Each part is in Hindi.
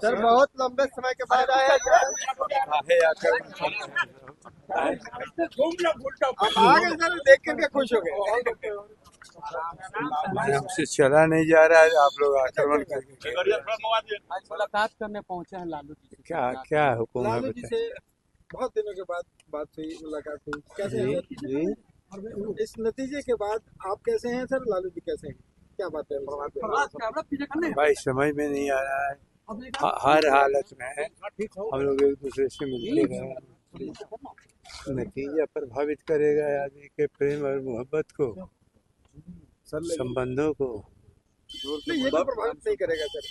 सर बहुत लंबे समय के बाद आए हैं सर। आप आ गए सर, देख करके खुश हो गए। हमसे चला नहीं जा रहा है, आप लोग आक्रमण करके आज मुलाकात करने पहुंचे हैं लालू जी से। क्या क्या हुक्म है लालू जी बताइए। से बहुत दिनों के बाद बात हुई, मुलाकात हुई, कैसे हैं जी सर? जी इस नतीजे के बाद आप कैसे हैं सर? लालू जी कैसे हैं? क्या बात है? भाई समझ में नहीं आ रहा है। हर हालत में हम लोग एक दूसरे से मिलते हैं, नतीजा प्रभावित करेगा आदमी के प्रेम और मोहब्बत को, संबंधों को। नहीं, ये तो प्रभावित नहीं करेगा सर,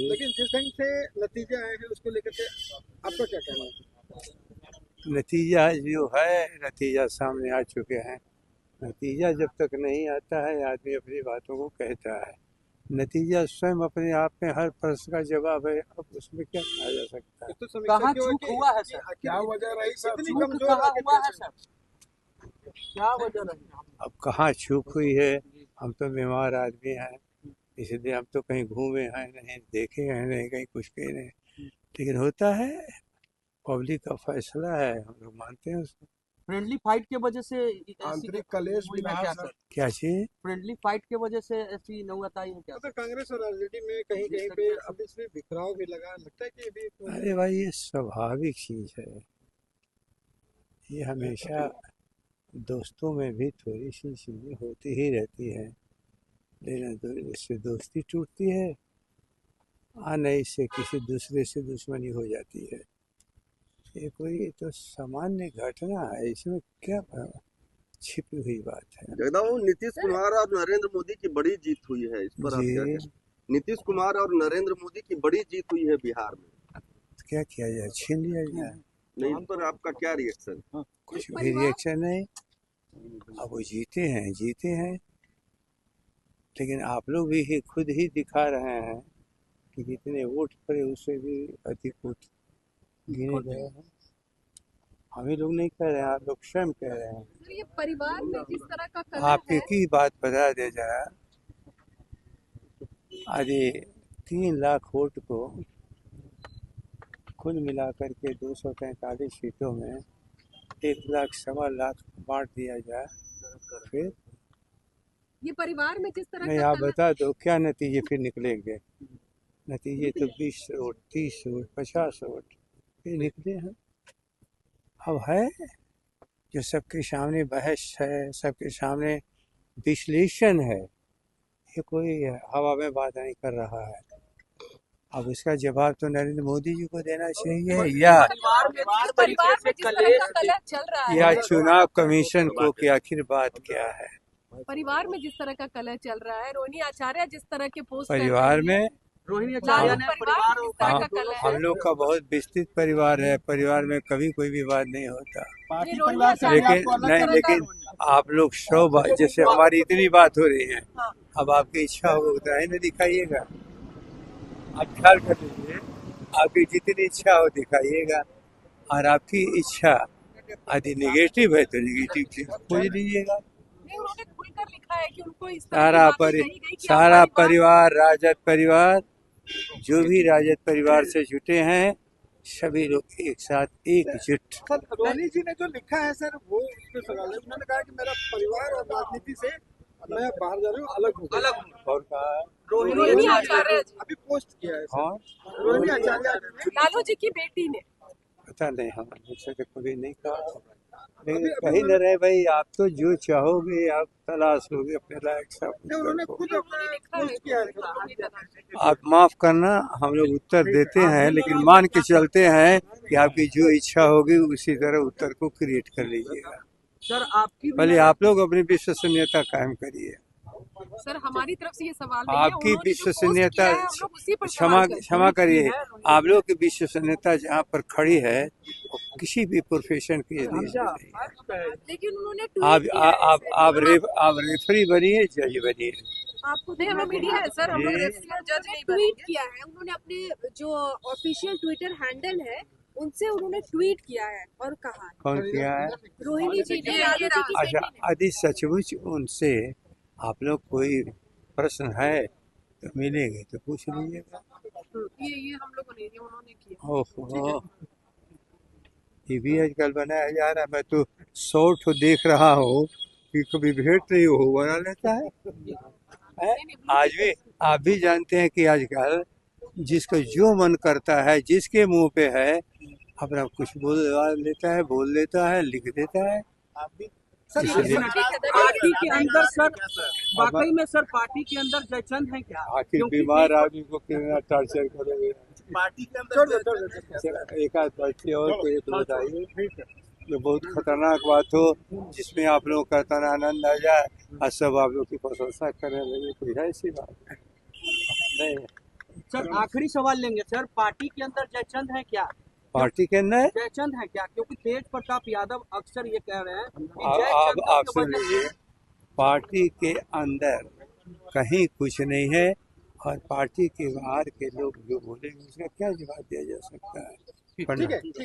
लेकिन जिस ढंग से नतीजे आए हैं उसको लेकर के आपका क्या कहना है? नतीजा जो है, नतीजा सामने आ चुके हैं। नतीजा जब तक नहीं आता है आदमी अपनी बातों को कहता है। नतीजा स्वयं अपने आप में हर प्रश्न का जवाब है, अब उसमें क्या कहा जा सकता है। तो समीक्षा कहाँ क्यों चूक कि- हुआ है सर? क्या वजह रही सर? इतनी चूक कमजोर कहाँ आगे हुआ है कैसे? सर? क्या वजह रही? अब कहाँ चूक हुई है, हम तो बीमार आदमी हैं, इसलिए हम तो कहीं घूमे हैं नहीं, देखे हैं नहीं, कहीं कुछ कहे नहीं, लेकिन होता है, पब्लिक का फैसला है, हम लोग मानते हैं उसको। फ्रेंडली फाइट के वजह से आंतरिक कलेश भी रहा क्या सर। सर? क्या चीज? फ्रेंडली फाइट के वजह से ऐसी नौबत आई है क्या? तो कांग्रेस और आरजेडी में कहीं कहीं पे अब इसमें बिखराव भी लगा, लगता है कि ये भी अरे भाई ये स्वाभाविक चीज है, ये हमेशा दोस्तों में भी थोड़ी सी चीजें होती ही रहती है, लेकिन इससे दोस्ती टूटती है, नहीं इससे किसी दूसरे से दुश्मनी हो जाती है। ये कोई तो सामान्य घटना है, इसमें क्या छिपी हुई बात है। जगदाऊ, नीतीश कुमार और नरेंद्र मोदी की बड़ी जीत हुई है, इस पर आप क्या जी, कहें? नीतीश कुमार और नरेंद्र मोदी की बड़ी जीत हुई है बिहार में, तो क्या किया जाए, छीन लिया जाए? नहीं इस पर आपका क्या रिएक्शन? कुछ भी रिएक्शन नहीं। अब वो जीते हैं, लेकिन आप लोग भी खुद ही दिखा रहे हैं कि जितने वोट पड़े उससे भी अधिक वोट गिने गए हैं। हम ही लोग नहीं कह रहे हैं, आप लोग स्वयं कह रहे हैं। तो ये परिवार में जिस तरह का कलह आप है, एक ही बात बता दे जरा, आदि 3 लाख वोट को कुल मिलाकर के 243 सीटों में 1 लाख सवा लाख बांट दिया जाए, फिर ये परिवार में जिस तरह नहीं, का आप कलह बता दो क्या नतीजे फिर निकलेंगे। नतीजे तो 20 वोट, 30 वोट, 50 वोट ये निकले हैं। अब है जो सबके सामने बहस है, सबके सामने विश्लेषण है, ये कोई हवा में बात नहीं कर रहा है। अब इसका जवाब तो नरेंद्र मोदी जी को देना चाहिए, या परिवार में जिस तरह का कलह चल रहा या है, चुनाव कमीशन को कि आखिर बात क्या है। परिवार में जिस तरह का कलह चल रहा है, रोहिणी आचार्य जिस तरह के पोस्ट कर परिवार रही में है, रोहिणी लालू आचार्य ने परिवार में जिस तरह का कलह हम है, लोग का बहुत विस्तृत परिवार है, परिवार में कभी कोई विवाद नहीं होता, ये रोहिणी आचार्य लेकिन को अलग नहीं, तरह लेकिन का आप लोग 100 बात, जैसे हमारी इतनी बात हो रही है, हाँ। अब आपकी इच्छा हो उतना ही ना दिखाइएगा। आप ख्याल कर लीजिए, आपकी जितनी इच्छा हो दिखाइएगा, और आपकी इच्छा यदि निगेटिव है तो निगेटिव चीज खोज लीजिएगा। नहीं, उन्होंने खुलकर लिखा है कि उनको इस तरह की बातें कही गई कि सारा आप परिवार, राजद परिवार, जो भी राजद परिवार से जुटे हैं, सभी लोग एक साथ एकजुट। सर रोहिणी जी ने जो लिखा है सर, वो उस पे सवाल है। उन्होंने कहा कि मेरा परिवार और राजनीति से मैं बाहर जा रही हूँ, अलग हूँ। और कहा रोहिणी आचार्य अभी पोस्ट किया है सर। और रोहिणी आचार्य ने लालू जी की बेटी ने पता नहीं, हम मुझसे तो कभी नहीं कहा, लेकिन कहीं न रहे भाई, आप तो जो चाहोगे आप तलाशोगे अपने लायक सब उन्होंने को। खुद पोस्ट किया है सर। आप माफ करना, हम लोग उत्तर देते हैं, लेकिन मान के चलते हैं कि आपकी जो इच्छा होगी उसी तरह उत्तर को क्रिएट कर लीजिएगा। सर आपकी भले आप लोग अपनी विश्वसनीयता कायम करिए। सर हमारी तरफ से ये सवाल नहीं है, आपकी उन्होंने जो पोस्ट विश्वसनीयता, किया है, हम लोग उसी पर क्षमा सवाल करते हैं। क्षमा करिए, आप लोग की विश्वसनीयता जहाँ पर खड़ी है वो किसी भी प्रोफेशन की नहीं है। लेकिन उन्होंने आप ट्वीट किया है आप रेफरी बनिए, जज बनिए। आपको नहीं, हमें मीडिया है सर, हम लोग जी। जज नहीं ट्वीट किया है। उन्होंने अपने जो ऑफिशियल ट्विटर हैंडल है उनसे उन्होंने ट्वीट किया है और कहा है, कौन किया है? रोहिणी जी ने, लालू जी की अच्छा, बेटी ने। यदि सचमुच उनसे आप लोग कोई प्रश्न है तो मिलेंगे तो पूछ लीजिएगा। ये हम लोगों ने, ये उन्होंने किया। ओहो, ये भी आजकल बनाया जा रहा है। मैं तो 100 ठो देख रहा हूँ कि कभी भेंट नहीं हो बना लेता है। आज भी आप भी जानते हैं कि आजकल जिसका जो मन करता है, जिसके मुंह पे है, अपना कुछ लेता है, बोल लेता है, लिख देता है। सर इसलिए पार्टी के अंदर सर, वाकई में सर पार्टी के अंदर जयचंद है क्या? आखिर क्योंकि बीमार आदमी को कितना टॉर्चर करोगे। पार्टी के छोड़ अंदर दो, छोड़ दो। सर, एक आध बच्चे और कोई तो बताइए जो बहुत खतरनाक बात हो, जिसमें आप लोग का तन आनंद आ जाए और सब आप लोग की प्रशंसा करने लगे, कोई है ऐसी बात नहीं। सर आखिरी सवाल लेंगे सर, पार्टी के अंदर जयचंद है क्या? पार्टी के अंदर जयचंद है क्या? क्योंकि तेज प्रताप यादव अक्सर ये कह रहे हैं कि आप जयचंद आप की सुन वजह लीजिए, से पार्टी के अंदर कहीं कुछ नहीं है और पार्टी के बाहर के लोग जो बोलेंगे उसका क्या जवाब दिया जा सकता है। ठीक है, ठीक है।